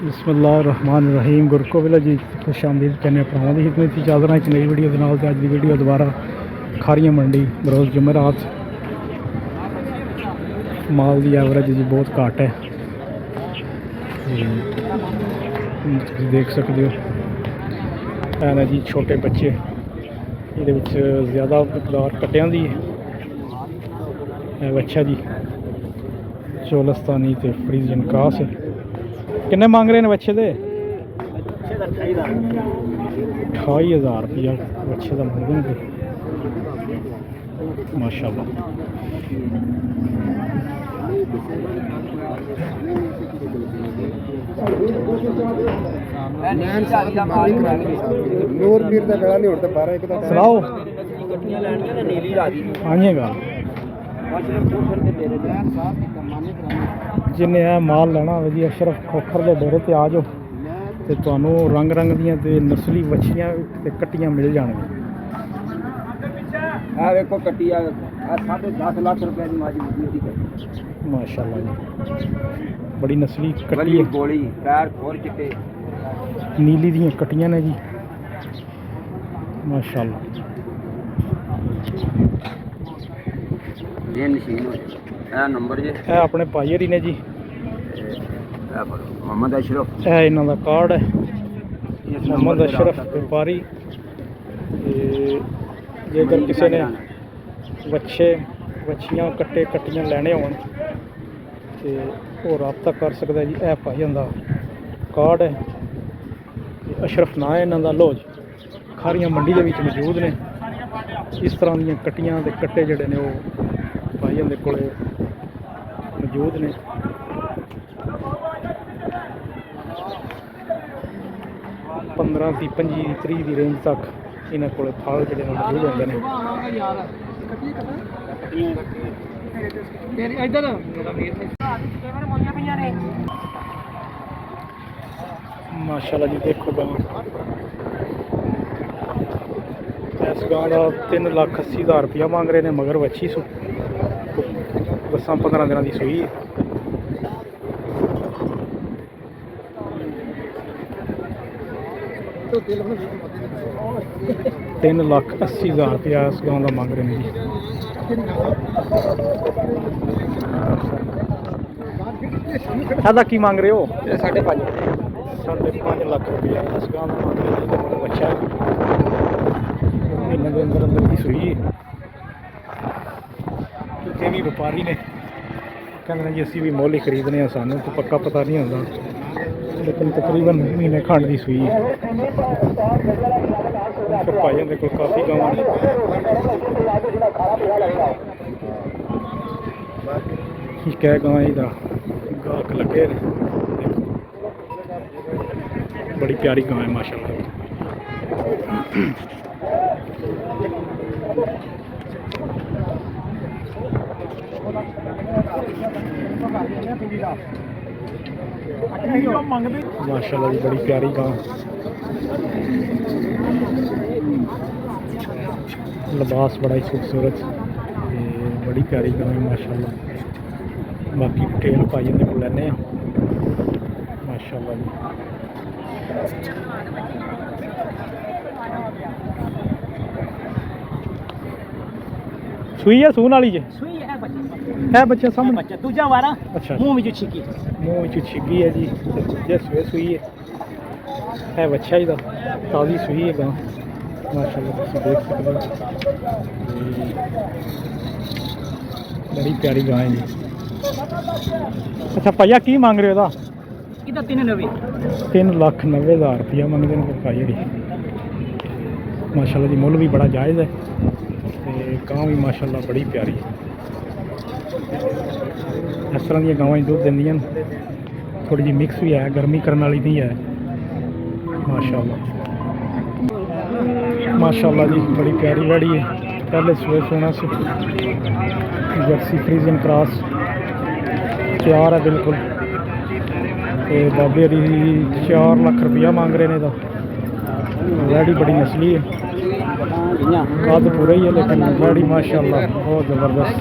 बिस्मिल्लाहिर्रहमानिर्रहीम गुरकोविला जी खुश आमदीद कहने भरावां दी खिदमत च चल रहा एक नई वीडियो के नाल ते अज दी वीडियो दोबारा खारियां मंडी बरोज़ जुमेरात माल की एवरेज जी बहुत घट है तुसीं देख सकते हो है जी छोटे बच्चे ये ज़्यादा मकदार कट्टियां दी है अच्छा जी चोलस्तानी ते फ्रीजियन क्रॉस है किन्ने मांग रहे हैं बच्चे दे 28,000 रुपया बच्चे का मंगन पे माशाल्लाह सुनाओ आइएगा जिन्हें है माल लेना हो जी अशरफ खोखर के डेरे पर आ जाओ तो तुहानू रंग रंग दियां ते नस्ली वछियां ते कट्टियां मिल जाणगियां। देखो कट्टी 10.5 लाख रुपए की माशाल्लाह जी बड़ी नस्ली कट्टी है गोली पैर खोर चिट्टे नीली दियां कट्टियां ने जी माशाल्लाह ये मशीन नंबर जी है अपने भाई हरी ने जी मोहम्मद अशरफ है इन्हों का कार्ड है मोहम्मद अशरफ व्यापारी जेकर किसी ने बच्चे बच्चियां कट्टे कट्टियां लैने होन तो वो रब्ता कर सकता है जी है भाई का कार्ड है अशरफ ना है इन्हों का लोज खारियां मंडी के मौजूद ने इस तरह दी कट्टियां ते कट्टे जोड़े ने वो भाई के कोल मौजूद ने 15 की 25 30 की रेंज तक इन्हों को फल जोड़े मौजूद होंगे ने माशाल्लाह जी देखो गांव इस गांव का 3,80,000 रुपया मांग रहे हैं मगर वच्छी 10-15 दिन की सूई है 3,80,000 रुपया इस गांव का मांग रहे हैं जी ऐसा की मांग रहे हो 5.5 लाख रुपया इस गांव का मांग रहे हैं मगर बच्चा महीने के अंदर अंदर की सूई है भी व्यापारी ने कहते हैं जी असी भी मुल ही खरीदने सानू तो पक्का पता नहीं होता लेकिन तकरीबन महीने खंड की सूई भाइयों के काफ़ी गाँव कै गाँव का गाहक लगे बड़ी प्यारी गाँव है माशाल्लाह माशाल्लाह जी बड़ी प्यारी गांव लिबास बड़ा ही खूबसूरत बड़ी प्यारी गांव है माशाल्लाह बाकी डिटेल भाइयों को लैने माशाल्लाह जी सूई है सून वाली जे है बच्चा सामने बच्चा दूजा वारा अच्छा मुंह में छिकी है जी दूजे सूए सूई है बच्चा ही ताज़ी सूई है गांव माशाल्लाह तुम देख सकते हो बड़ी प्यारी गां है जी अच्छा भैया की मांग रहे हो 3,90,000 रुपया मंगते हैं भाई जी माशाल्लाह जी मुल भी बड़ा जायज़ है गांव भी माशाल्लाह बड़ी प्यारी इस तरह दी गावां दुध देंदियां थोड़ी जी मिक्स भी है गर्मी करने वाली नहीं है माशाल्लाह जी बड़ी प्यारी गाड़ी है पहले सुबह सोना से जर्सी फ्रीजियन क्रॉस तैयार है बिल्कुल तो बाबे दी 4 लाख रुपया मांग रहे हैं रेडी बड़ी नस्ली है कद पूरा ही है लेकिन गाड़ी माशाल्लाह बहुत ज़बरदस्त